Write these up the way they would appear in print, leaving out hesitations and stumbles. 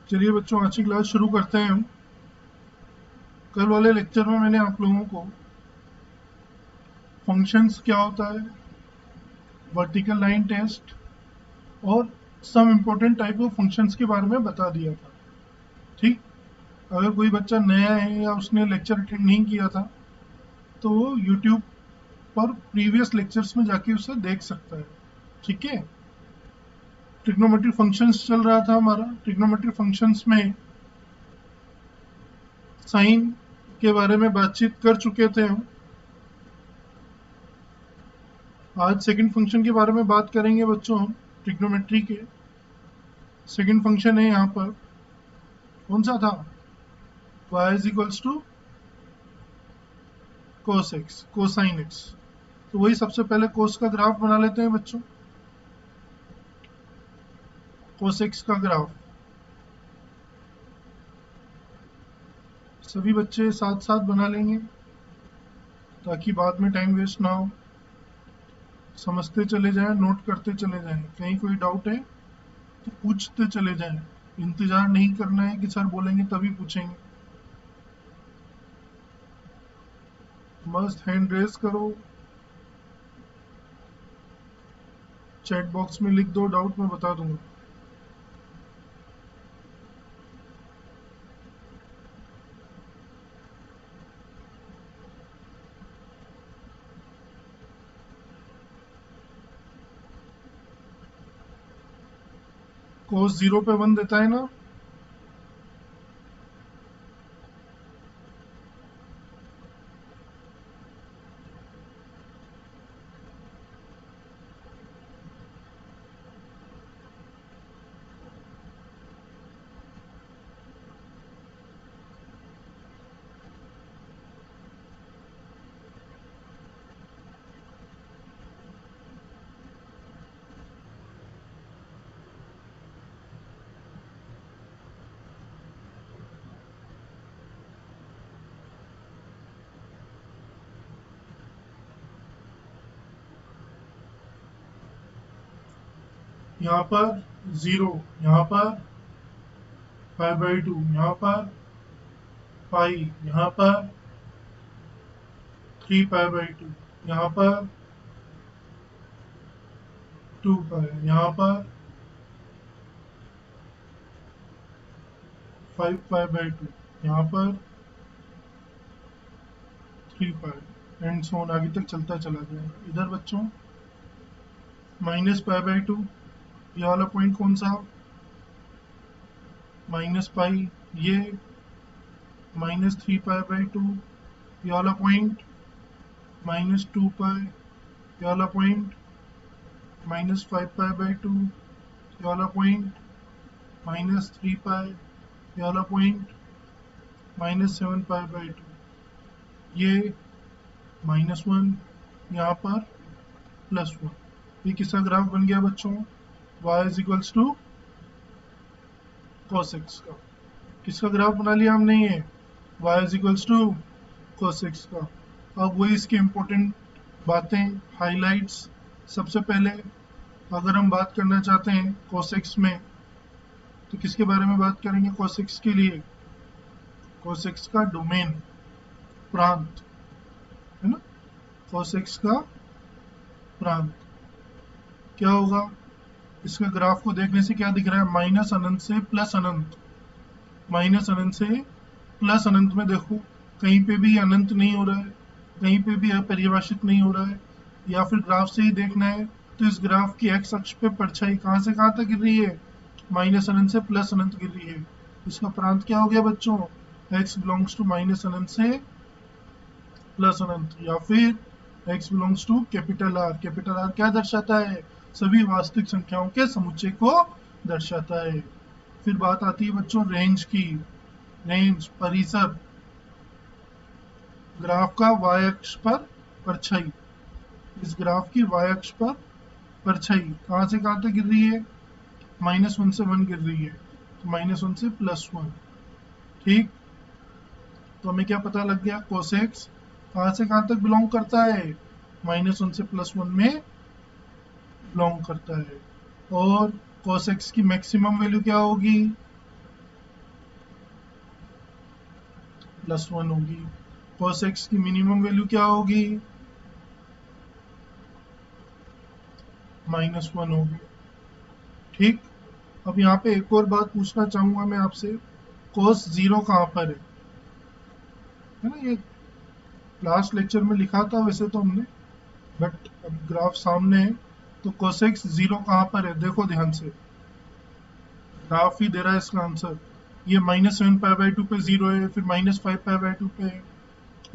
चलिए बच्चों, आज की क्लास शुरू करते हैं हम। कल वाले लेक्चर में मैंने आप लोगों को फंक्शंस क्या होता है, वर्टिकल लाइन टेस्ट और some important type of functions के बारे में बता दिया था। ठीक, अगर कोई बच्चा नया है या उसने लेक्चर अटेंड नहीं किया था तो वो यूट्यूब पर प्रीवियस लेक्चर्स में जाके उसे देख सकता है। ठीक है, ट्रिग्नोमेट्री फंक्शंस चल रहा था हमारा। ट्रिग्नोमेट्री फंक्शंस में साइन के बारे में बातचीत कर चुके थे हम। आज सेकंड फंक्शन के बारे में बात करेंगे बच्चों हम। ट्रिग्नोमेट्री के सेकंड फंक्शन है यहाँ पर, कौन सा था? y is equals to cos x, cosine x. तो वही सबसे पहले कोस का ग्राफ बना लेते हैं बच्चों। कोस एक्स का ग्राफ सभी बच्चे साथ साथ बना लेंगे ताकि बाद में टाइम वेस्ट ना हो। समझते चले जाएं, नोट करते चले जाएं। कहीं कोई डाउट है तो पूछते चले जाएं। इंतजार नहीं करना है कि सर बोलेंगे तभी पूछेंगे। मस्त हैंड रेस करो, चैट बॉक्स में लिख दो, डाउट मैं बता दूंगा। कोस 0 पे 1 देता है ना। यहाँ पर 0, यहाँ पर 5/2, यहाँ पर पाई, यहाँ पर 3π/2, यहाँ पर 2π, यहाँ पर 5π/2, यहाँ पर 3π, एंड सो ऑन, आगे तक चलता चला जाए। इधर बच्चों -π/2, ये वाला पॉइंट कौन सा? -पाई, ये -3π/2, ये वाला पॉइंट -2π, ये वाला पॉइंट -5π/2, ये वाला पॉइंट -3π, ये वाला पॉइंट -7π/2, ये -1, यहाँ पर +1। ये किसका ग्राफ बन गया बच्चों? y is equals to cos x का। किसका ग्राफ बना लिया हमने? ये y is equals to cos x का। अब वही इसकी इम्पोर्टेंट बातें, हाइलाइट्स। सबसे पहले अगर हम बात करना चाहते हैं cos x में तो किसके बारे में बात करेंगे? cos x के लिए cos x का डोमेन, प्रांत है ना। cos x का प्रांत क्या होगा? इसका ग्राफ को देखने से क्या दिख रहा है? माइनस अनंत से प्लस अनंत। माइनस अनंत से प्लस अनंत में देखो, कहीं पे भी अनंत नहीं हो रहा है, कहीं पे भी अपरिभाषित नहीं हो रहा है। या फिर ग्राफ से ही देखना है तो इस ग्राफ की एक्स अक्ष पे परछाई कहाँ से कहाँ तक गिर रही है? माइनस अनंत से प्लस अनंत गिर रही है। इसका प्रांत क्या हो गया बच्चों? x बिलोंग्स टू माइनस अनंत से प्लस अनंत, या फिर x belongs to capital R. Capital R क्या दर्शाता है? सभी वास्तविक संख्याओं के समुच्चय को दर्शाता है। फिर बात आती है बच्चों रेंज की। रेंज, परिसर, ग्राफ का y अक्ष पर परछाई। इस ग्राफ की y अक्ष पर परछाई कहाँ से कहाँ तक गिर रही है? -1 से 1 गिर रही है, तो -1 से +1। ठीक, तो हमें क्या पता लग गया? cos x कहाँ से कहाँ तक बिलोंग करता है? -1 से +1 में बिलोंग करता है। और cos x की मैक्सिमम वैल्यू क्या होगी? +1 होगी। cos x की मिनिमम वैल्यू क्या होगी? -1 होगी। ठीक। अब यहाँ पे एक और बात पूछना चाहूंगा मैं आपसे, cos 0 कहाँ पर है ना? ये लास्ट लेक्चर में लिखा था वैसे तो हमने, बट अब ग्राफ सामने है, तो cos x 0 कहाँ पर है? देखो ध्यान से, ग्राफ ही दे रहा है इसका आंसर। ये -7π/2 पे 0 है, फिर -5π/2 पे,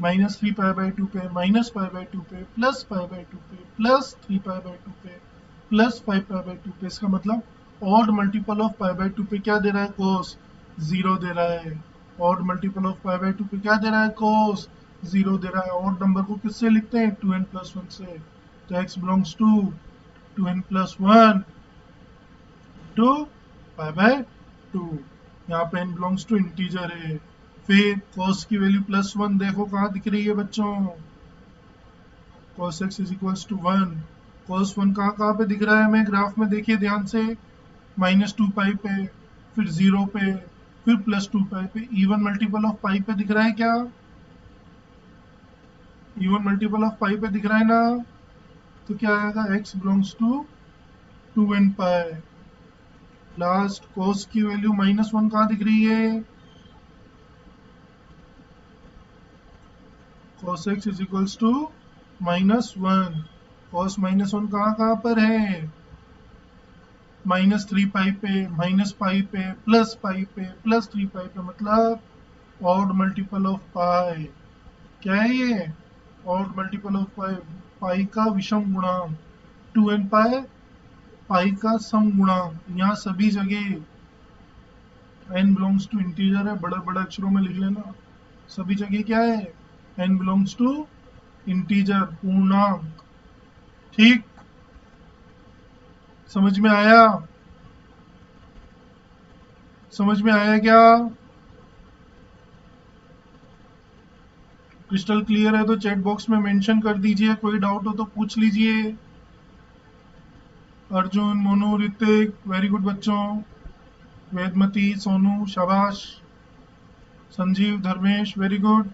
-3π/2 पे, -π/2 पे, +π/2 पे, +3π/2 पे, +5π/2 पे। इसका मतलब ऑड मल्टीपल ऑफ π/2 पे क्या दे रहा है? cos 0 दे रहा है। ऑड मल्टीपल ऑफ π/2 पे क्या दे रहा है? cos 0 दे रहा है। ऑड नंबर को किससे लिखते हैं? 2n+1 से। तो x belongs to 2n+1 to π/2। यहाँ पे n बिलोंग्स टू इंटीजर है। फिर cos की वैल्यू +1 देखो कहाँ दिख रही है बच्चों? cos x is equals to 1। cos 1 कहाँ कहाँ पे दिख रहा है हमें ग्राफ में? देखिए ध्यान से, -2π पे, फिर 0 पे, फिर +2π पे। इवन मल्टीपल ऑफ पाई पे दिख रहा है क्या? इवन मल्टीपल ऑफ पाई पे दिख रहा है ना? तो क्या आएगा? x belongs to 2n π। Last cos की वैल्यू -1 कहाँ दिख रही है? cos x is equals to -1। cos -1 कहाँ कहाँ पर है? -3π पे, -π पे, +π पे, +3π पे, मतलब ऑड मल्टीपल ऑफ पाई। क्या है ये? ऑड मल्टीपल ऑफ पाई, पाई का विषम गुणांक। 2n π पाई का सम गुणांक। यहाँ सभी जगह n बिलोंग्स टू इंटीजर है, बड़े बड़े अक्षरों में लिख लेना। सभी जगह क्या है? n बिलोंग्स टू इंटीजर, पूर्णांक। ठीक, समझ में आया? समझ में आया क्या? क्रिस्टल क्लियर है तो चैट बॉक्स में मेंशन कर दीजिए, कोई डाउट हो तो पूछ लीजिए। अर्जुन, मोनू, ऋतिक, वेरी गुड बच्चों। वेदमती, सोनू, शाबाश। Sanjeev, Dharmesh, very good.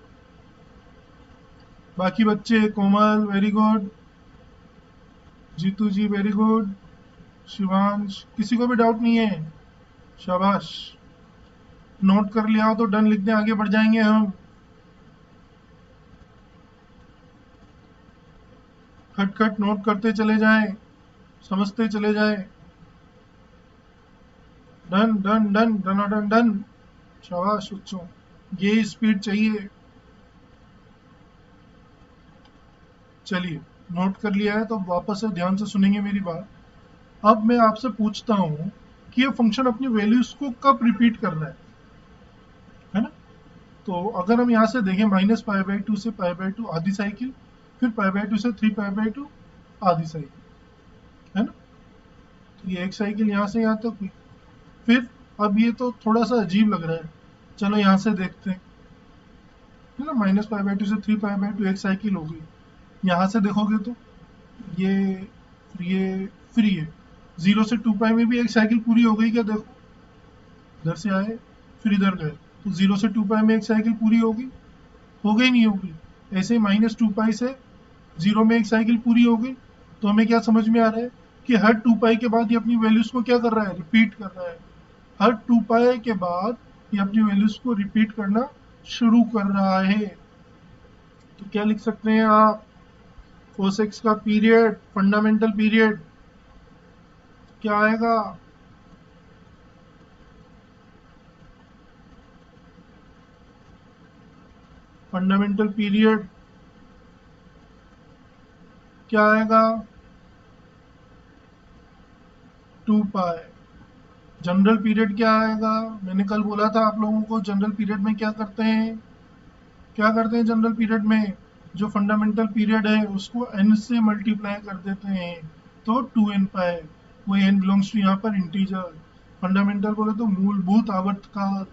बाकी बच्चे, कोमल, वेरी गुड। जीतू जी, वेरी गुड। शिवांश, किसी को भी डाउट नहीं है? शाबाश। नोट कर लिया हो तो डन लिख दें, आगे बढ़ जाएंगे हम। खट खट नोट करते चले जाएं, समझते चले जाएं। Done done done done done done. शाबाश बच्चों, ये स्पीड चाहिए। चलिए, नोट कर लिया है तो वापस से ध्यान से सुनेंगे मेरी बात। अब मैं आपसे पूछता हूँ कि ये फंक्शन अपनी वैल्यूज को कब रिपीट कर रहा है ना? तो अगर हम यहाँ से देखें, -π/2 से π/2 आधी साइकिल, फिर π/2 से 3π/2 आधी साइकिल, है ना? तो ये एक साइकिल यहाँ से यहाँ तक हुई। फिर अब ये तो थोड़ा सा अजीब लग रहा है, चलो यहाँ से देखते हैं, है ना? -π/2 से 3π/2 एक साइकिल हो गई। यहाँ से देखोगे तो ये फिर ये 0 से 2π में भी एक साइकिल पूरी हो गई क्या? देखो, इधर से आए फिर इधर गए, तो 0 से 2π में एक साइकिल पूरी होगी? हो गई नहीं होगी? ऐसे ही -2π से 0 में एक साइकिल पूरी हो गई। तो हमें क्या समझ में आ रहा है कि हर 2π के बाद ये अपनी वैल्यूज को क्या कर रहा है? रिपीट कर रहा है। हर 2π के बाद ये अपनी वैल्यूज को रिपीट करना शुरू कर रहा है। तो क्या लिख सकते हैं आप? cos x का पीरियड, फंडामेंटल पीरियड क्या आएगा? फंडामेंटल पीरियड क्या आएगा? 2π। जनरल पीरियड क्या आएगा? मैंने कल बोला था आप लोगों को, जनरल पीरियड में क्या करते हैं? क्या करते हैं जनरल पीरियड में? जो फंडामेंटल पीरियड है उसको n से मल्टीप्लाई कर देते हैं, तो 2n π। वही n बिलोंग्स टू यहाँ पर इंटीजर। फंडामेंटल बोले तो मूलभूत आवर्तकाल,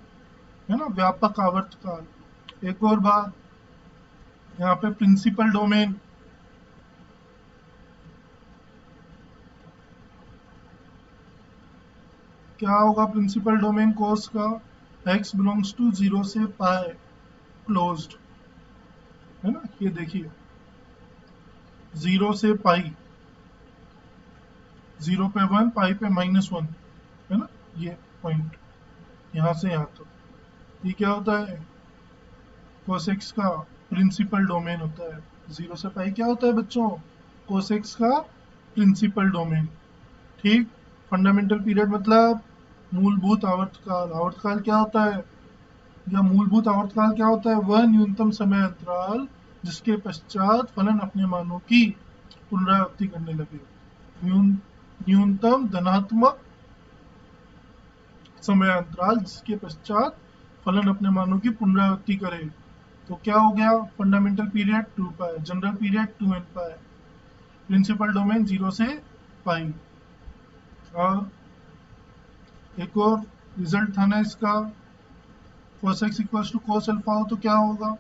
है ना? व्यापक आवर्तकाल। एक और बात, यहाँ पे प्रिंसिपल डोमेन, क्या होगा प्रिंसिपल डोमेन कोस का? x बिलोंग्स टू 0 से π। क्लोज्ड, है ना। ये देखिए 0 से पाई, 0 पे 1, पाई पे -1, है ना। ये पॉइंट यहाँ से यहाँ तक, ये क्या होता है, कोसेक्स का प्रिंसिपल डोमेन होता है। 0 से पाई क्या होता है बच्चों, कोसेक्स का प्रिंसिपल डोमेन। ठीक। फंडामेंटल पीरियड मतलब मूलभूत आवर्तकाल। आवर्तकाल क्या होता है, या मूलभूत आवर्तकाल क्या होता है, वह न्यूनतम समय अंतराल जिसके पश्चात फलन अपने मानों की पुनरावृत्ति करने लगे। न्यूनतम धनात्मक समय अंतराल जिसके पश्चात फलन अपने मानों की पुनरावृत्ति करे। तो क्या हो गया, फंडामेंटल पीरियड 2 पाई, जनरल पीरियड 2n पाई, प्रिंसिपल डोमेन 0 से पाई। और एक और रिजल्ट था ना इसका, cos x equals to cos alpha हो तो क्या होगा,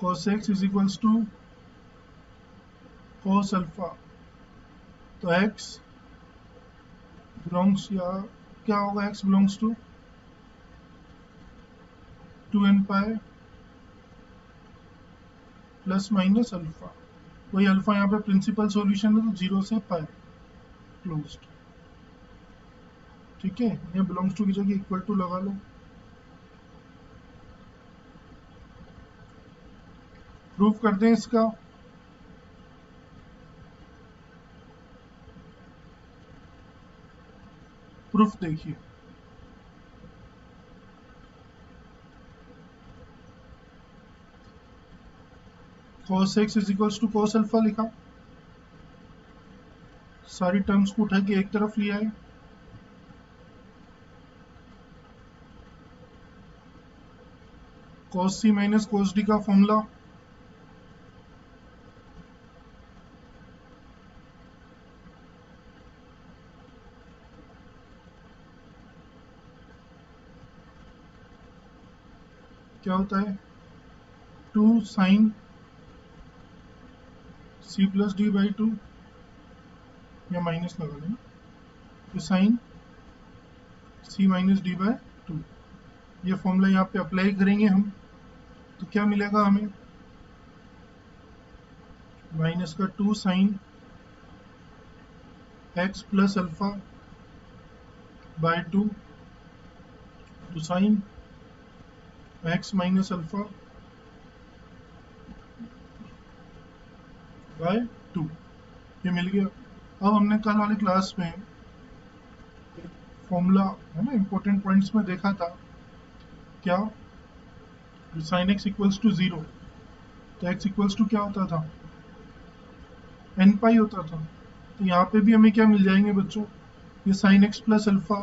cos x is equals to cos alpha. तो x बिलोंग्स, या क्या होगा, x belongs to 2n pi plus minus alpha. वही अल्फा यहाँ पे प्रिंसिपल सॉल्यूशन है तो 0 से पाई क्लोज्ड। ठीक है, ये बिलोंग्स टू की जगह इक्वल टू लगा लो। प्रूफ कर दें इसका, प्रूफ देखिए। cos x is equals to cos alpha लिखा, सारी टर्म्स को उठा के एक तरफ लिया है। cos c minus cos d का फॉर्मूला, क्या होता है, 2 sine c plus D by 2, या माइनस लगा लेना, तो sine c minus D by 2। ये फॉर्मूला यहाँ पे अप्लाई करेंगे हम, तो क्या मिलेगा हमें, माइनस का 2 sine x plus alpha by 2, तो sine x minus alpha by 2, ये मिल गया। अब हमने कल वाली क्लास में फॉर्मूला, है ना, इंपॉर्टेंट पॉइंट्स में देखा था, क्या, साइन x इक्वल्स टू 0, तो x इक्वल्स टू क्या होता था, n पाई होता था। तो यहाँ पे भी हमें क्या मिल जाएंगे बच्चों, ये साइन x प्लस अल्फा।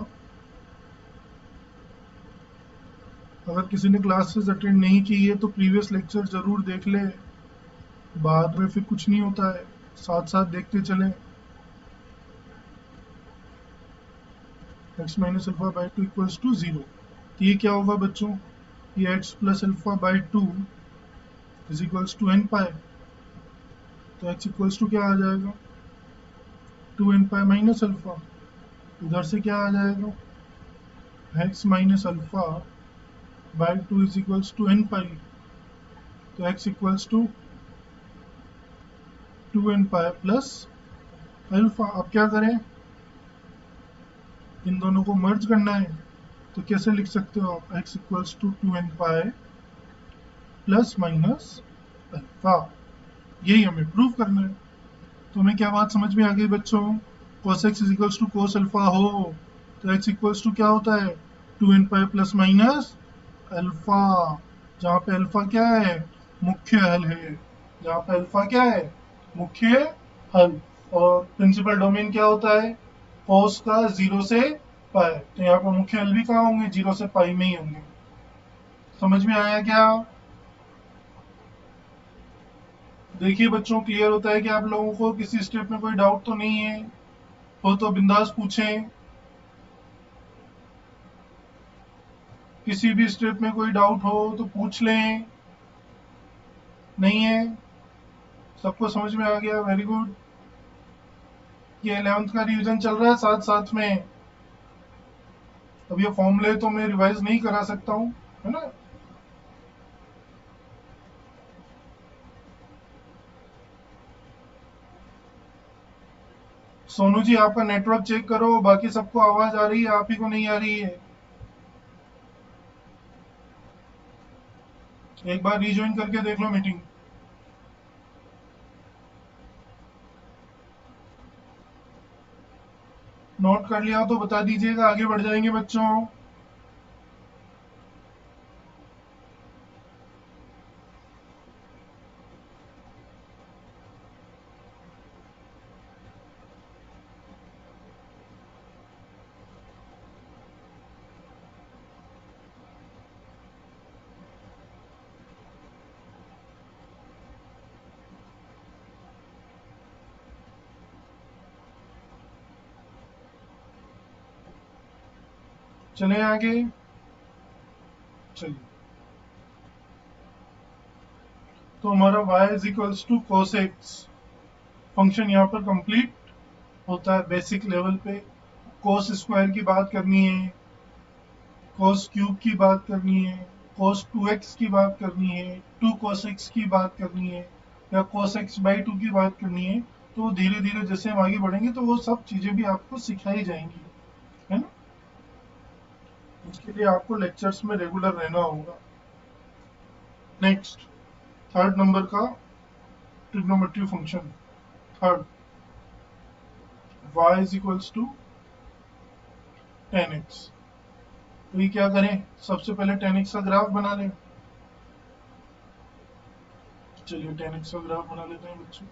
अगर किसी ने क्लासेस अटेंड नहीं की है तो प्रीवियस लेक्चर जरूर देख ले, बाद में फिर कुछ नहीं होता है, साथ साथ देखते चलें। x minus alpha by 2 equals to 0, तो ये क्या होगा बच्चों, ये x plus alpha by 2 is equals to n pi, तो x इक्वल्स टू क्या आ जाएगा, 2n पाई माइनस अल्फा। उधर से क्या आ जाएगा, x minus alpha by 2 is equals to n pi, तो x equals to 2n pi plus alpha. अब क्या करें, इन दोनों को मर्ज करना है, तो कैसे लिख सकते हो आप, x equals to 2n pi plus minus alpha. यही हमें प्रूव करना है। तो हमें क्या बात समझ में आ गई बच्चों, cos x is equals to cos alpha हो तो x इक्वल्स टू क्या होता है, 2n pi plus minus alpha, जहाँ पे अल्फा क्या है, मुख्य हल है, जहाँ पे अल्फा क्या है, मुख्य हल। और प्रिंसिपल डोमेन क्या होता है, cos का 0 से पाई, तो यहाँ पर मुख्य हल भी कहाँ होंगे, 0 से पाई में ही होंगे। समझ में आया क्या, देखिए बच्चों, क्लियर होता है कि आप लोगों को किसी स्टेप में कोई डाउट तो नहीं है, हो तो बिंदास पूछें। किसी भी स्टेप में कोई डाउट हो तो पूछ लें, नहीं है, सबको समझ में आ गया, वेरी गुड। ये 11th का रिवीजन चल रहा है साथ साथ में। अब ये फॉर्मूले तो मैं रिवाइज नहीं करा सकता हूँ, है ना। सोनू जी आपका नेटवर्क चेक करो, बाकी सबको आवाज आ रही है, आप ही को नहीं आ रही है। एक बार रीज्वाइन करके देख लो मीटिंग। नोट कर लिया हो तो बता दीजिएगा, आगे बढ़ जाएंगे बच्चों। चले आगे। चलिए, तो हमारा y is equals to cos x function यहाँ पर कंप्लीट होता है बेसिक लेवल पे। cos स्क्वायर की बात करनी है, cos क्यूब की बात करनी है, cos 2x की बात करनी है, 2 cos x की बात करनी है, या cos x बाई 2 की बात करनी है। तो धीरे धीरे जैसे हम आगे बढ़ेंगे तो वो सब चीजें भी आपको सिखाई जाएंगी, है ना। उसके लिए आपको लेक्चर्स में रेगुलर रहना होगा। नेक्स्ट, थर्ड नंबर का trigonometry function, third, y is equals to 10x। तो ये क्या करें, सबसे पहले 10x का ग्राफ बना लें। चलिए 10x का ग्राफ बना लेते हैं बच्चों।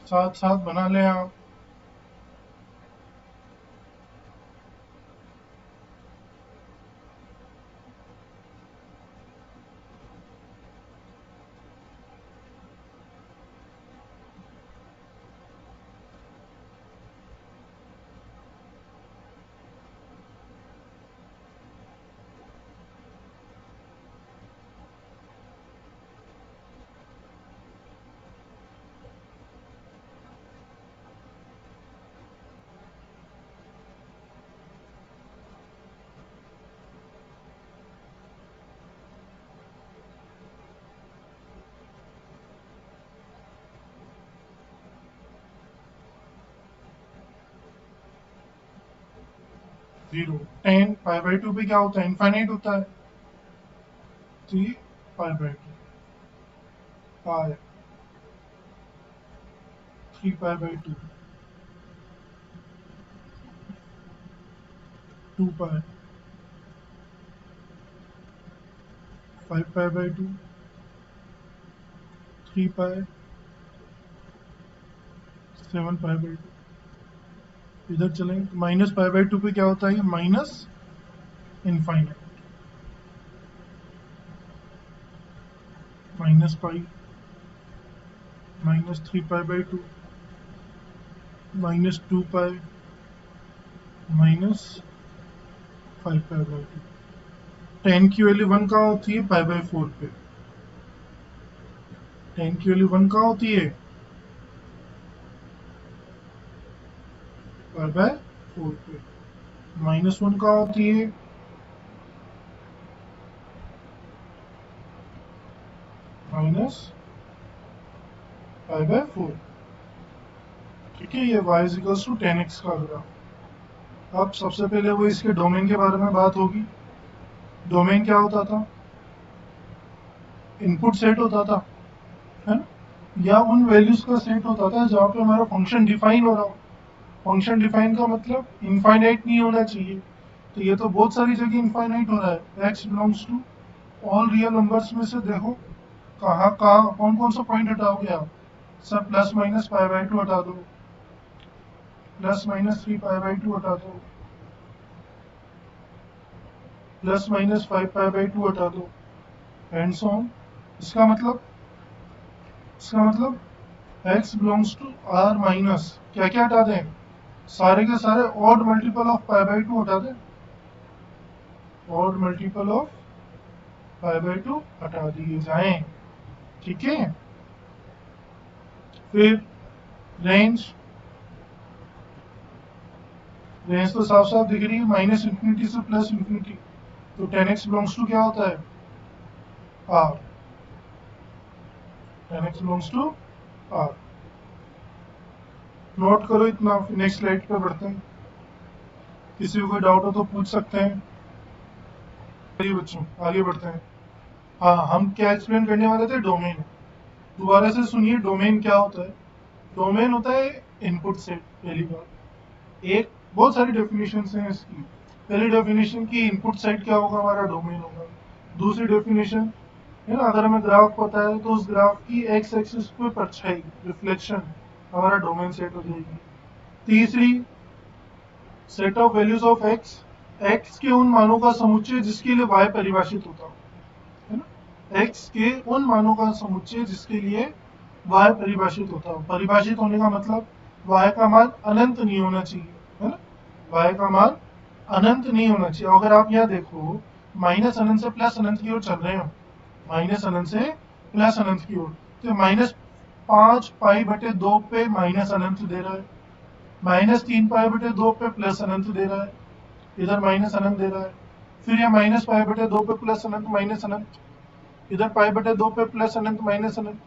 साथ साथ बना लें आप। जीरो, 10 पाई बाई 2 पे क्या होता है, इनफाइनाइट होता है। 3 पाई by 2, pi 3 pi by 2, 2 pi, 5 pi by 2, 3 pi, 7 pi by 2। इधर चलेंगे तो -पाई बाई 2 पे क्या होता है, minus infinite, -pi, -3 pi by 2, -2 pi, -5 pi by 2। 10 की वैल्यू 1 कहाँ होती है, पाई बाई 4 पे। 10 की वैल्यू 1 कहाँ होती है, पाई बाई 4 पे। -1 कहाँ होती है, माइनस पाई बाय 4। ठीक है, ये y इक्वल्स टू 10x का ग्राफ। अब सबसे पहले वो इसके डोमेन के बारे में बात होगी। डोमेन क्या होता था? इनपुट सेट होता था, है ना, या उन वैल्यूज का सेट होता था जहाँ पे हमारा फंक्शन डिफाइन हो रहा हो। फंक्शन डिफाइन का मतलब इनफाइनाइट नहीं होना चाहिए, तो ये तो बहुत सारी जगह इनफाइनाइट हो रहा है। x belongs to all real numbers में से देखो कहाँ कहाँ कौन कौन सा पॉइंट हटाओगे आप? Sir plus minus pi by 2 हटा दो, प्लस माइनस 3 पाई बाई 2 हटा दो, प्लस माइनस 5 पाई बाई 2 हटा दो, एंड सो ऑन। इसका मतलब x belongs to r minus क्या क्या हटा दें? सारे के सारे odd multiple of pi by 2 हटा दें। Odd multiple of pi by 2 हटा दिए जाएं। ठीक है, फिर रेंज रेंज तो साफ साफ दिख रही है, माइनस इंफिनिटी से प्लस इंफिनिटी। तो 10x बिलोंग्स टू क्या होता है? r। 10x belongs to r। Note करो इतना, फिर नेक्स्ट स्लाइड पे बढ़ते हैं। किसी को कोई डाउट हो तो पूछ सकते हैं। चलिए बच्चों आगे बढ़ते हैं। हाँ, हम क्या एक्सप्लेन करने वाले थे? डोमेन। दोबारा से सुनिए, डोमेन क्या होता है? डोमेन होता है इनपुट सेट। पहली बात, एक बहुत सारी डेफिनेशन हैं इसकी। पहली डेफिनेशन की इनपुट सेट क्या होगा? हमारा डोमेन होगा। दूसरी डेफिनेशन है ना, अगर हमें ग्राफ पता है तो उस ग्राफ की एक्स एक्सिस पे परछाई रिफ्लेक्शन हमारा डोमेन सेट हो जाएगी। तीसरी, set of values of x, x के उन मानों का समुच्चय जिसके लिए y परिभाषित होता है ना, एक्स के उन मानों का समुच्चय जिसके लिए y परिभाषित होता हो। परिभाषित होने का मतलब y का मान अनंत नहीं होना चाहिए, है ना, y का मान अनंत नहीं होना चाहिए। अगर आप यहाँ देखो, माइनस अनंत से प्लस अनंत की ओर चल रहे हैं, माइनस अनंत से प्लस अनंत की ओर, तो माइनस 5 पाई/2 पे माइनस अनंत दे रहा है, माइनस 3 पाई/2 पे प्लस अनंत दे रहा है, इधर माइनस अनंत दे रहा है। फिर यह -पाई/2 पे प्लस अनंत माइनस अनंत, इधर पाई/2 पे प्लस अनंत माइनस अनंत,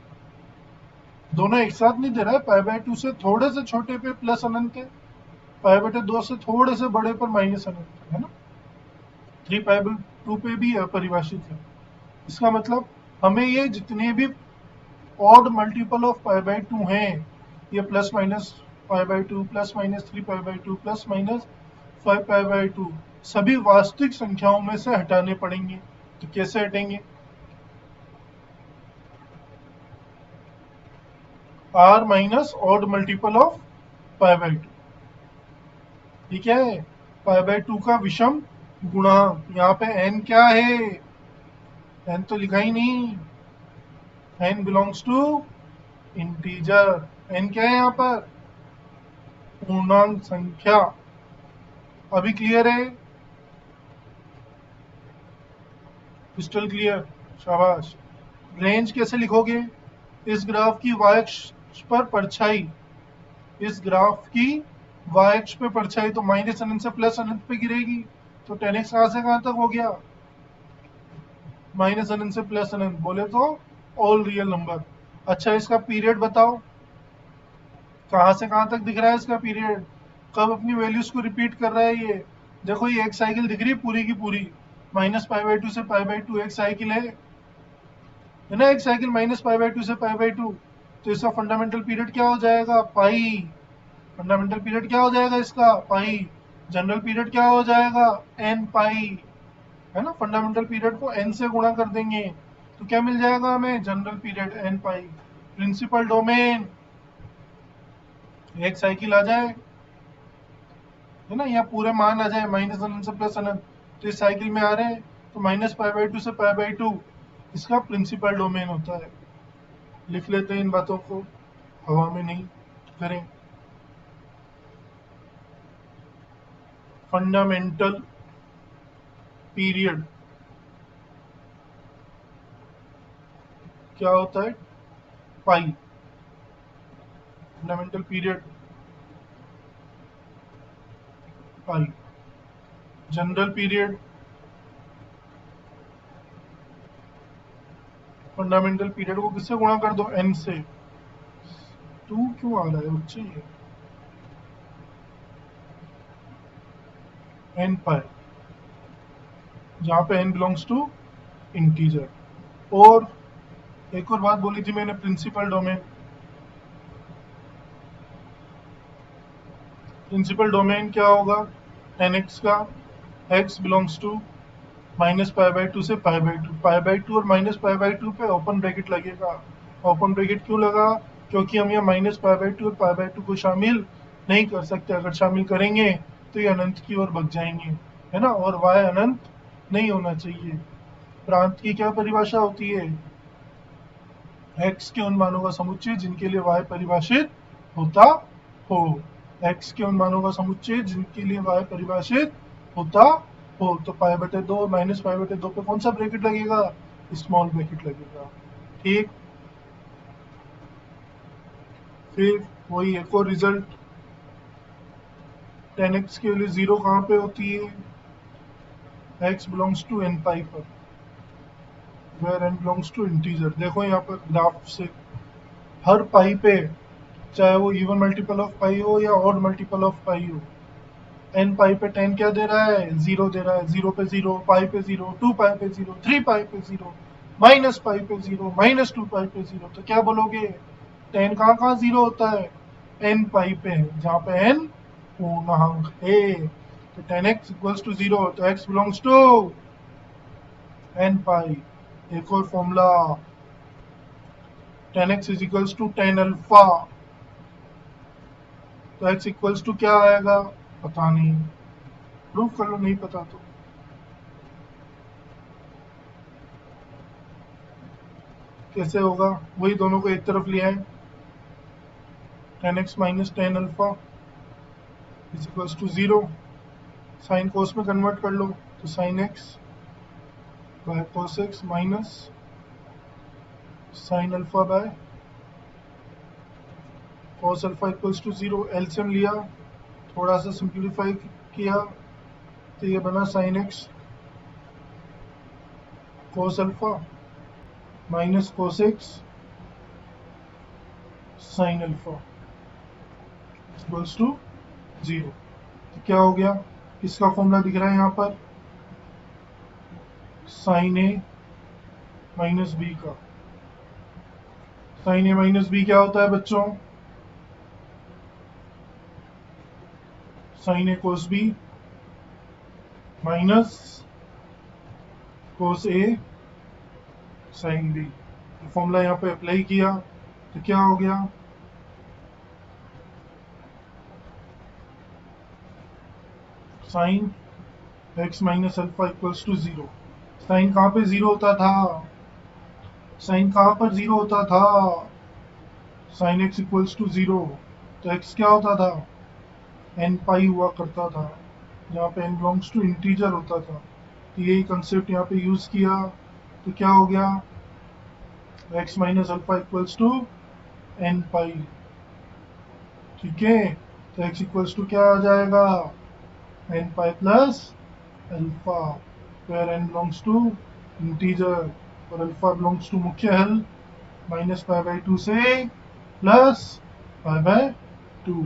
दोनों एक साथ नहीं दे रहा है। पाई/2 से थोड़े से छोटे पे प्लस अनंत है, पाई/2 से थोड़े से बड़े पर माइनस अनंत है ना। 3 पाई/2 पे भी अपरिभाषित है। इसका मतलब हमें ये जितने भी ऑड मल्टीपल ऑफ पाई/2 हैं, ये प्लस माइनस पाई/2 प्लस माइनस 3 पाई/2 प्लस माइनस 5 पाई/2 सभी वास्तविक संख्याओं में से हटाने पड़ेंगे। तो कैसे हटेंगे? r minus odd multiple of पाई/2। ठीक है, पाई/2 का विषम गुणांक। यहाँ पे n क्या है? n तो लिखा ही नहीं। n belongs to integer. n क्या है यहाँ पर? पूर्णांक संख्या। अभी क्लियर है? क्रिस्टल क्लियर, शाबाश। रेंज कैसे लिखोगे? इस ग्राफ की y अक्ष पर परछाई, इस ग्राफ की y अक्ष पे परछाई तो माइनस अनंत से प्लस अनंत पे गिरेगी। तो 10x कहाँ से कहाँ तक हो गया? माइनस अनंत से प्लस अनंत, बोले तो ऑल रियल नंबर। अच्छा, इसका पीरियड बताओ, कहाँ से कहाँ तक दिख रहा है इसका पीरियड? कब अपनी वैल्यूज को रिपीट कर रहा है ये? देखो ये एक साइकिल दिख रही है पूरी की पूरी, -पाई/2 से पाई/2 एक साइकिल है ना, एक साइकिल -पाई/2 से पाई/2। तो इसका फंडामेंटल पीरियड क्या हो जाएगा? पाई। फंडामेंटल पीरियड क्या हो जाएगा इसका? पाई। जनरल पीरियड क्या हो जाएगा? एन पाई, है ना। फंडामेंटल पीरियड को एन से गुणा कर देंगे तो क्या मिल जाएगा हमें? जनरल पीरियड एन पाई। प्रिंसिपल डोमेन, एक साइकिल आ जाए, है ना, या पूरे मान आ जाए माइनस अनंत से प्लस अनंत, तो इस साइकिल में आ रहे हैं तो -पाई/2 से पाई/2 इसका प्रिंसिपल डोमेन होता है। लिख लेते हैं इन बातों को, हवा में नहीं करें। फंडामेंटल पीरियड क्या होता है? पाई। फंडामेंटल पीरियड पाई। जनरल पीरियड फंडामेंटल पीरियड को किससे गुणा कर दो, n से। 2 क्यों आ रहा है बच्चे, ये n पाई, जहाँ पे n बिलोंग्स टू इंटीजर। और एक और बात बोली थी मैंने, प्रिंसिपल डोमेन। प्रिंसिपल डोमेन क्या होगा, nx का x बिलोंग्स टू -π/2 से π/2, π/2 और -π/2 पे ओपन ब्रैकेट लगेगा। ओपन ब्रैकेट क्यों लगा, क्योंकि हम ये -π/2 और π/2 को शामिल नहीं कर सकते, अगर शामिल करेंगे तो ये अनंत की ओर बढ़ जाएंगे, है ना, और y अनंत नहीं होना चाहिए। प्रांत की क्या परिभाषा होती है, x के उन मानों का समुच्चय जिनके लिए y परिभाषित होता हो। x के उन मानों का समुच्चय जिनके लिए y परिभाषित होता हो। तो π/2 और -π/2 पे कौन सा ब्रैकेट लगेगा, स्मॉल ब्रैकेट लगेगा। ठीक, फिर वही एक और रिजल्ट, tan x के लिए 0 कहाँ पे होती है, x belongs to n pi पर, where n belongs to integer. देखो यहाँ पर ग्राफ से हर पाई पे, चाहे वो इवन मल्टीपल ऑफ पाई हो या ऑड मल्टीपल ऑफ पाई हो, n पाई पे 10 क्या दे रहा है, 0 दे रहा है। 0 पे 0, पाई पे 0, 2 पाई पे 0, 3 पाई पे 0, माइनस पाई पे 0, -2 पाई पे 0। तो क्या बोलोगे, 10 कहाँ कहाँ 0 होता है, n पाई पे है, जहाँ पे n पूर्णांक है। तो 10x इक्वल्स टू 0, तो x belongs to n pi. एक और formula, 10x is equals to 10 alpha. तो x इक्वल्स टू क्या आएगा, पता नहीं, प्रूफ कर लो, नहीं पता तो। कैसे होगा, वही दोनों को एक तरफ ले आए, 10x minus 10 alpha is equals to 0। Sine cos में कन्वर्ट कर लो, तो sine x by cos x minus sine alpha by cos alpha equals to 0। LCM लिया, थोड़ा सा सिंप्लीफाई किया, तो ये बना sine x cos alpha minus cos x sine alpha equals to 0। तो क्या हो गया, किसका फॉर्मूला दिख रहा है यहाँ पर, साइन ए माइनस बी का। साइन ए माइनस बी क्या होता है बच्चों, sine A cos B minus cos A sine B. Formula यहाँ पे अप्लाई किया तो क्या हो गया, sine x minus alpha equals to 0। Sine कहाँ पे 0 होता था, साइन कहाँ पर 0 होता था, साइन एक्स इक्वल्स टू 0। तो एक्स क्या होता था, एन पाई हुआ करता था, जहाँ पे एन बिलोंग्स टू इंटीजर होता था। तो यही कंसेप्ट यहाँ पे यूज किया, तो क्या हो गया, x minus alpha equals to N pi. ठीक है, तो एक्स इक्वल्स टू क्या आ जाएगा, n pi plus alpha, where N belongs to integer और अल्फा बिलोंग्स टू मुख्य हल -π/2 से +π/2।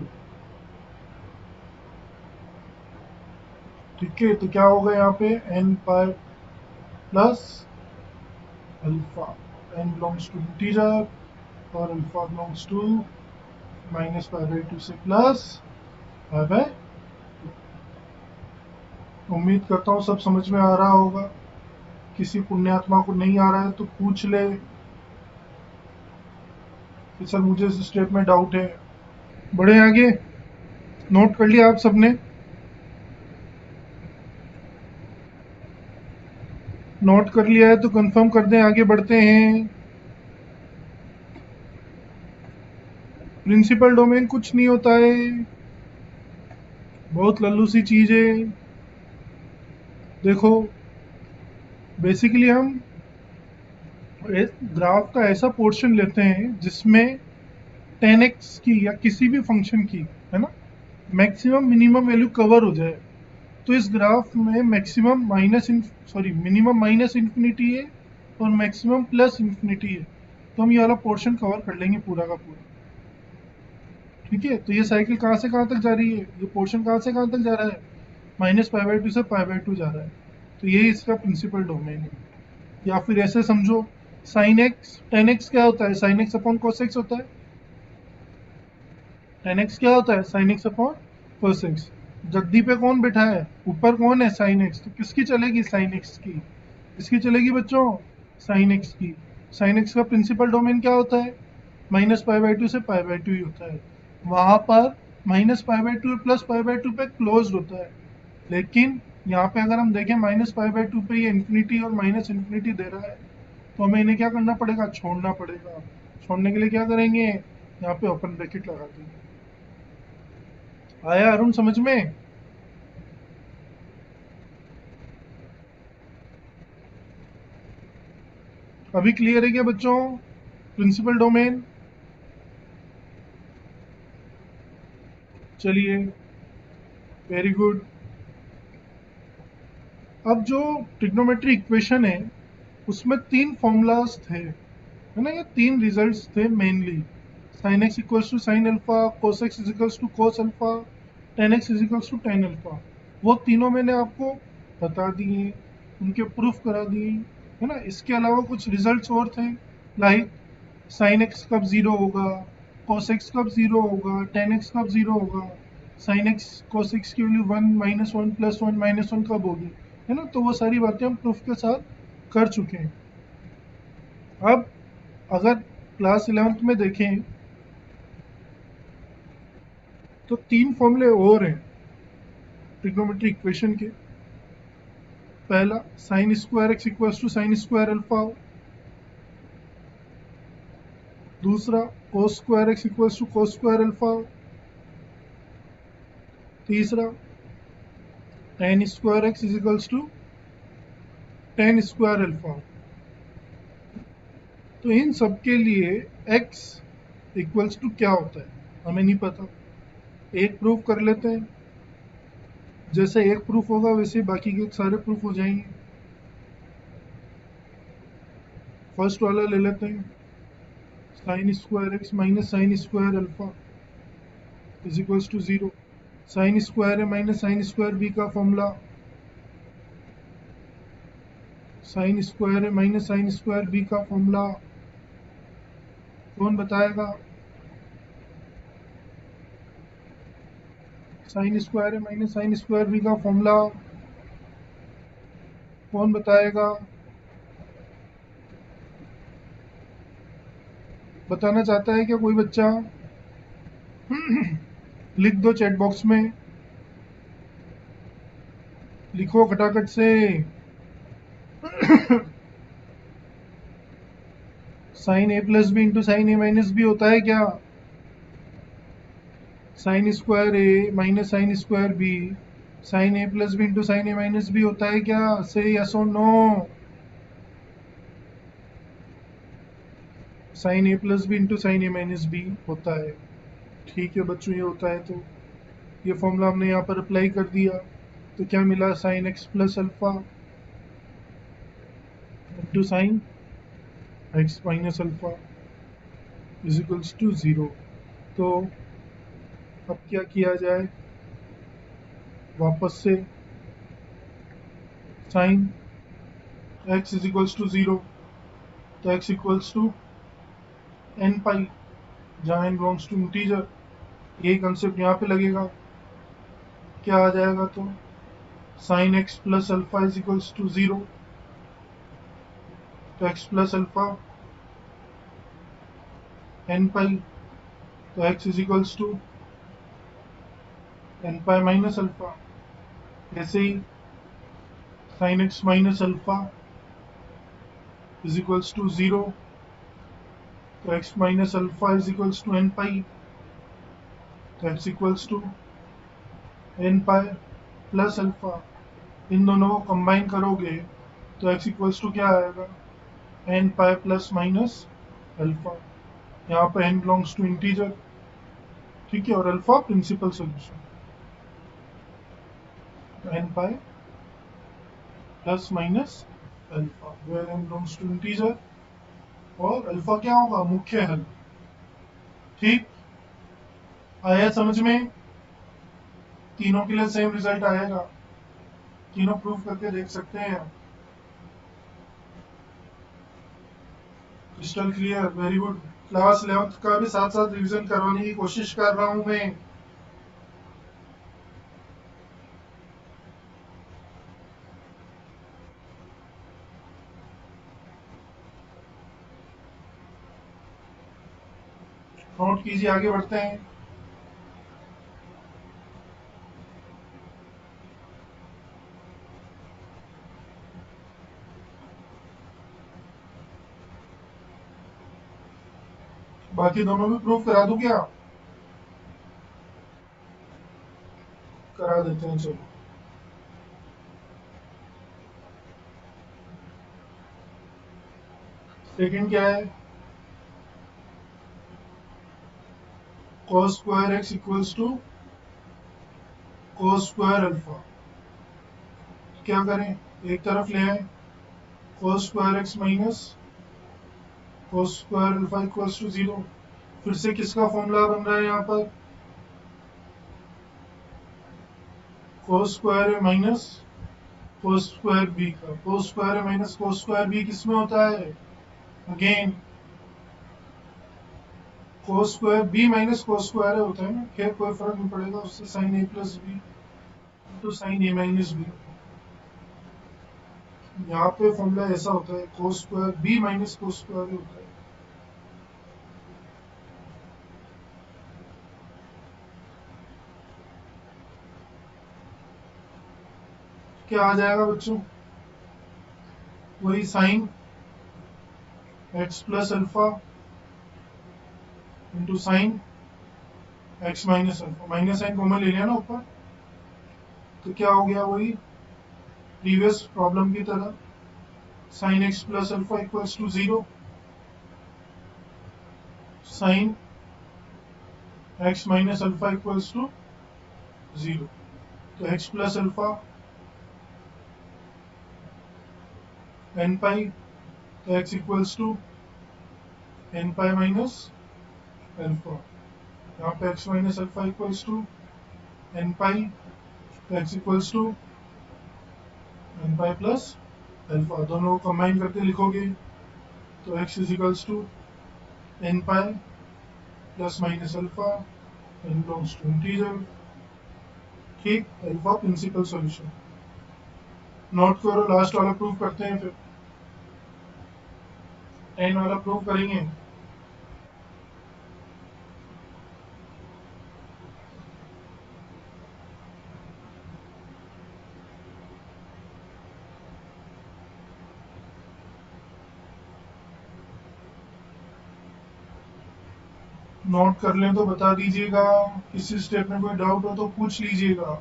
ठीक है, तो क्या होगा यहाँ पे, N pi plus alpha, N belongs to integer और अल्फा बिलोंग्स टू -π/2 से +π/2। उम्मीद करता हूँ सब समझ में आ रहा होगा। किसी पुण्यात्मा को नहीं आ रहा है तो पूछ ले कि सर मुझे इस स्टेप में डाउट है। बढ़े आगे, नोट कर लिया आप सबने, नोट कर लिया है तो कंफर्म कर दें, आगे बढ़ते हैं। प्रिंसिपल डोमेन कुछ नहीं होता है, बहुत लल्लू सी चीज है। देखो बेसिकली हम ग्राफ का ऐसा पोर्शन लेते हैं जिसमें 10x की या किसी भी फंक्शन की, है ना, मैक्सिमम मिनिमम वैल्यू कवर हो जाए। तो इस ग्राफ में मैक्सिमम मिनिमम माइनस इन्फिनिटी है और मैक्सिमम प्लस इंफिनिटी है, तो हम ये वाला पोर्शन कवर कर लेंगे पूरा का पूरा। ठीक है, तो ये साइकिल कहाँ से कहाँ तक जा रही है, ये पोर्शन कहाँ से कहाँ तक जा रहा है, -π/2 से π/2 जा रहा है। तो ये इसका प्रिंसिपल डोमेन है। या फिर ऐसे समझो, साइन एक्स टेन एक्स क्या होता है, sine x upon cos x होता है। टेन एक्स क्या होता है, sine x upon cos x. जद्दी पे कौन बैठा है, ऊपर कौन है, साइन एक्स, तो किसकी चलेगी, साइन एक्स की। किसकी चलेगी बच्चों, साइन एक्स की। साइन एक्स का प्रिंसिपल डोमेन क्या होता है, -π/2 से π/2 ही होता है। वहां पर -π/2 प्लस π/2 पे क्लोज होता है, लेकिन यहाँ पे अगर हम देखें -π/2 पे ये इन्फिनिटी और माइनस इन्फिनिटी दे रहा है, तो हमें इन्हें क्या करना पड़ेगा, छोड़ना पड़ेगा। छोड़ने के लिए क्या करेंगे, यहाँ पे ओपन ब्रैकेट लगा देंगे। आया अरुण समझ में। अभी क्लियर है क्या बच्चों, प्रिंसिपल डोमेन। चलिए, वेरी गुड। अब जो ट्रिग्नोमेट्री इक्वेशन है उसमें तीन फॉर्मूलाज थे, है ना, ये तीन रिजल्ट्स थे mainly. Sine x equals to sine alpha, cos x equals to cos alpha, ten x equals to tan alpha. वो तीनों मैंने आपको बता दिए, उनके प्रूफ करा दिए, है ना। इसके अलावा कुछ रिजल्ट्स और थे, लाइक साइन एक्स कब जीरो होगा, कोस एक्स कब जीरो होगा, टेन एक्स कब जीरो होगा, साइन एक्स कोस एक्स की वैल्यू 1 -1 +1 -1 कब होगी, है ना। तो वो सारी बातें हम प्रूफ के साथ कर चुके हैं। अब अगर क्लास 11th में देखें तो तीन फॉर्मूले और हैं ट्रिग्नोमेट्री इक्वेशन के। पहला, sine square x equals to sine square alpha. दूसरा, cos square x equals to cos square alpha. तीसरा, tan square x is equals to ten square alpha. तो इन सब के लिए x इक्वल्स टू क्या होता है हमें नहीं पता। एक प्रूफ कर लेते हैं, जैसे एक प्रूफ होगा वैसे बाकी के सारे प्रूफ हो जाएंगे। फर्स्ट वाला ले लेते हैं, sine square x minus sine square alpha is equals to 0। Sine square A minus sine square B का formula, sine square A minus sine square B का फॉर्मूला कौन बताएगा। Sine square A minus sine square B का formula कौन बताएगा, बताना चाहता है क्या कोई बच्चा। लिख दो चैट बॉक्स में, लिखो खटाखट से। Sine A plus B into sine A minus B होता है क्या, sine square A minus sine square B sine A plus B into sine A minus B होता है क्या, से यस और no. Sine A plus B into sine A minus B होता है। ठीक है बच्चों, ये होता है, तो ये फॉर्मूला हमने यहाँ पर अप्लाई कर दिया, तो क्या मिला, sine x plus alpha into sine x minus alpha is equals to 0। तो अब क्या किया जाए, वापस से sine x is equals to 0, तो x equals to N pi, जहाँ एन बिलोंग्स टू इंटीजर। यही कंसेप्ट यहाँ पे लगेगा, क्या आ जाएगा, तो sine x plus alpha is equals to 0, तो x plus alpha N pi, तो x is equals to N pi minus alpha. ऐसे ही sine x minus alpha is equals to 0, तो x minus alpha is equals to N pi, तो x equals to N pi plus alpha. इन दोनों को combine करोगे तो x equals to क्या आएगा, N pi plus minus alpha. यहाँ पर एन बिलोंग्स टू इंटीजर, ठीक है, और alpha principal solution, N pi plus minus alpha where N belongs to integer, और अल्फा क्या होगा, मुख्य हल। ठीक, आया समझ में? तीनों के लिए सेम रिजल्ट आएगा, तीनों प्रूव करके देख सकते हैं आप। Crystal clear, very good. Class 11th का भी साथ साथ रिवीजन करवाने की कोशिश कर रहा हूं मैं। नोट कीजिए, आगे बढ़ते हैं। बाकी दोनों भी प्रूव करा दूं क्या? करा देते हैं चलो। सेकंड क्या है, cos square x equals to cos square alpha. क्या करें, एक तरफ ले आए, cos square x minus cos square alpha equals to 0। फिर से किसका फॉर्मूला बन रहा है यहाँ पर, cos square minus cos square b का। cos square minus cos square b किस में होता है, again cos square b minus cos square होता है ना, खैर कोई फर्क नहीं पड़ेगा उससे, sin a plus B into sin a minus B. यहाँ पे फॉर्मूला ऐसा होता है, cos square b minus cos square होता है। क्या आ जाएगा बच्चों, वही sine x plus alpha into sine x minus alpha, minus sine common ले लिया ना ऊपर, तो क्या हो गया, वही प्रीवियस प्रॉब्लम की तरह, sine x plus alpha equals to 0, sine x minus alpha equals to 0। तो x plus alpha N pi, तो x equals to N pi minus alpha. यहाँ पे x minus alpha equals to N pi, तो x equals to N pi plus alpha. दोनों को combine करके लिखोगे तो x is equals to N pi plus minus alpha, N belongs to integer. ठीक, alpha principal solution. Note करो, last वाला prove करते हैं, फिर 10 वाला प्रूव करेंगे। नोट कर लें तो बता दीजिएगा, किसी स्टेप में कोई डाउट हो तो पूछ लीजिएगा,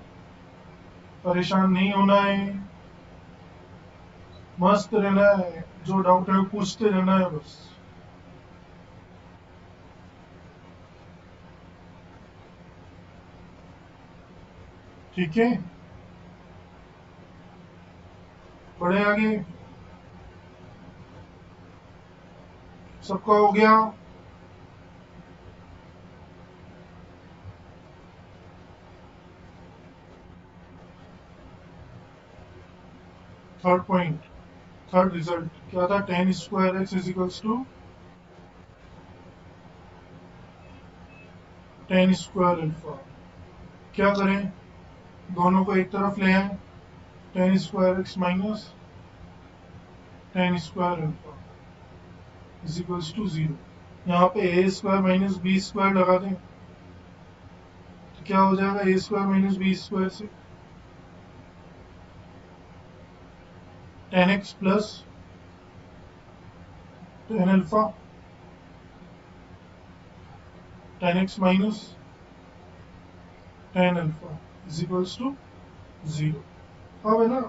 परेशान नहीं होना है, मस्त रहना है, जो डाउट है पूछते रहना है बस। ठीक है, बढ़े आगे। सबका हो गया, थर्ड पॉइंट, थर्ड रिजल्ट क्या था, ten square x is equals to ten square alpha. क्या करें, दोनों को एक तरफ ले आए, ten square x minus ten square alpha is equals to 0। यहाँ पे a square minus b square लगा दें, तो क्या हो जाएगा, a square minus b square से ten x plus ten alpha, ten x minus ten alpha is equals to 0। अब है ना,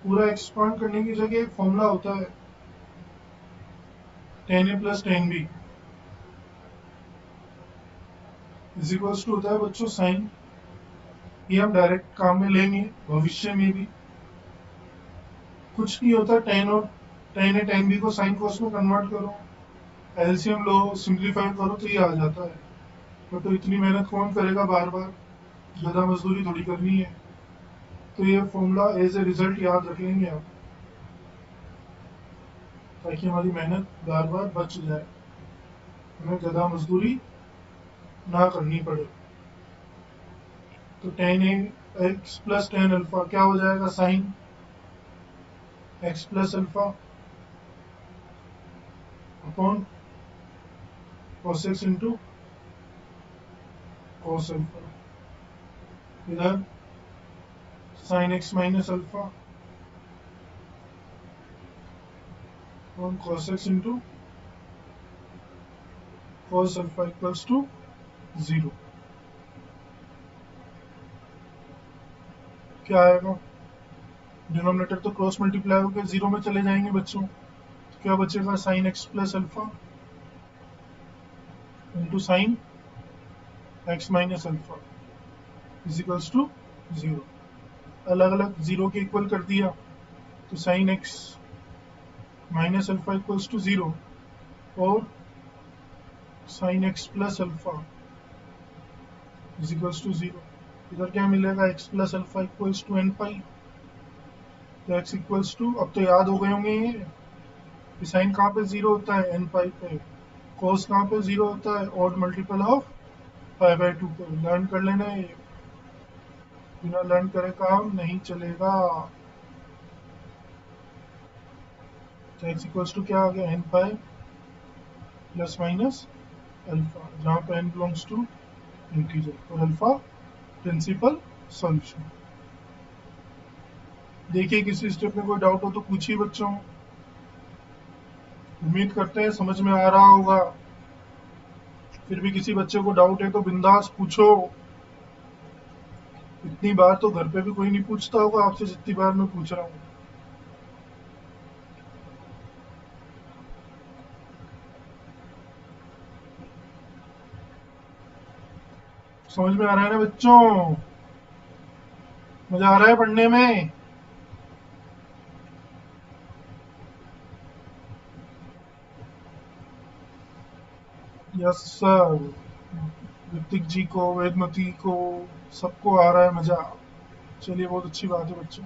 पूरा एक्सपांड करने की जगह एक फॉर्मूला होता है, ten a plus ten b is equals to होता है बच्चों साइन, ये हम डायरेक्ट काम में लेंगे भविष्य में भी, कुछ नहीं होता, टेन और टेन ए टेन बी को साइन कॉस में कन्वर्ट करो, एलसीएम लो, सिंप्लीफाई करो तो ये आ जाता है। तो इतनी मेहनत कौन करेगा बार बार, ज़्यादा मजदूरी थोड़ी करनी है। तो ये फॉर्मूला एज ए रिजल्ट याद रख लेंगे आप, ताकि हमारी मेहनत बार बार बच जाए, हमें ज़्यादा मजदूरी ना करनी पड़े। तो ten x plus ten alpha क्या हो जाएगा, sine x plus alpha upon cos x into cos alpha, इधर sin x minus alpha upon cos x into cos alpha equals to 0। क्या आएगा, डिनोमिनेटर तो क्रॉस मल्टीप्लाई होकर 0 में चले जाएंगे बच्चों, तो क्या बचेगा, sin x plus alpha into sine x minus alpha equals to 0। अलग अलग 0 के इक्वल कर दिया, तो sine x minus alpha equals to 0 और sine x plus alpha equals to 0। इधर क्या मिलेगा, x plus alpha equals to N pi, तो एक्स इक्वल्स टू, अब तो याद हो गए होंगे ये साइन कहाँ पे 0 होता है, एन पाई पे, कोस कहाँ पे 0 होता है, odd multiple of pi by 2 पे। लर्न कर लेना है, बिना लर्न करे काम नहीं चलेगा। तो एक्स इक्वल्स टू क्या आ गया, n pi plus minus alpha, जहाँ पे एन बिलोंग्स टू इंटीजर और अल्फा प्रिंसिपल सॉल्यूशन। देखिए किसी स्टेप में कोई डाउट हो तो पूछिए बच्चों, उम्मीद करते हैं समझ में आ रहा होगा। फिर भी किसी बच्चे को डाउट है तो बिंदास पूछो, इतनी बार तो घर पे भी कोई नहीं पूछता होगा आपसे जितनी बार मैं पूछ रहा हूँ। समझ में आ रहा है ना बच्चों, मजा आ रहा है पढ़ने में। यस सर, ऋतिक जी को, वेदमती को, सबको आ रहा है मजा। चलिए बहुत अच्छी बात है बच्चों,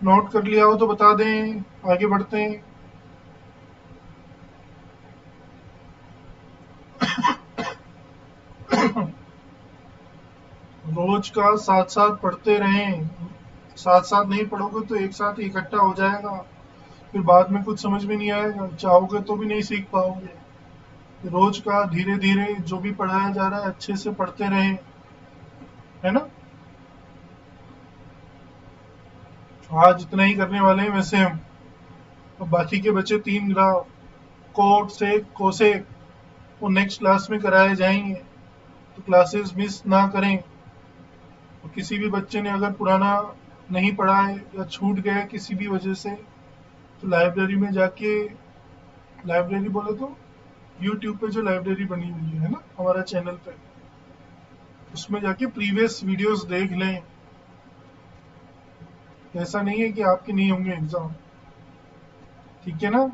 नोट कर लिया हो तो बता दें, आगे बढ़ते हैं। रोज का साथ साथ पढ़ते रहें, साथ साथ नहीं पढ़ोगे तो एक साथ ही इकट्ठा हो जाएगा, फिर बाद में कुछ समझ में नहीं आएगा, चाहोगे तो भी नहीं सीख पाओगे। रोज का धीरे धीरे जो भी पढ़ाया जा रहा है अच्छे से पढ़ते रहें, है ना। आज इतना ही करने वाले हैं वैसे हम, अब बाकी के बचे 3 ग्राफ, कोट से कोसेक, वो नेक्स्ट क्लास में कराए जाएंगे, तो क्लासेस मिस ना करें। और किसी भी बच्चे ने अगर पुराना नहीं पढ़ा है या छूट गया है किसी भी वजह से, तो लाइब्रेरी में जाके, लाइब्रेरी बोले तो यूट्यूब पे जो लाइब्रेरी बनी हुई है ना हमारा चैनल पे, उसमें जाके प्रीवियस वीडियोस देख लें। ऐसा नहीं है कि आपके नहीं होंगे एग्जाम, ठीक है ना।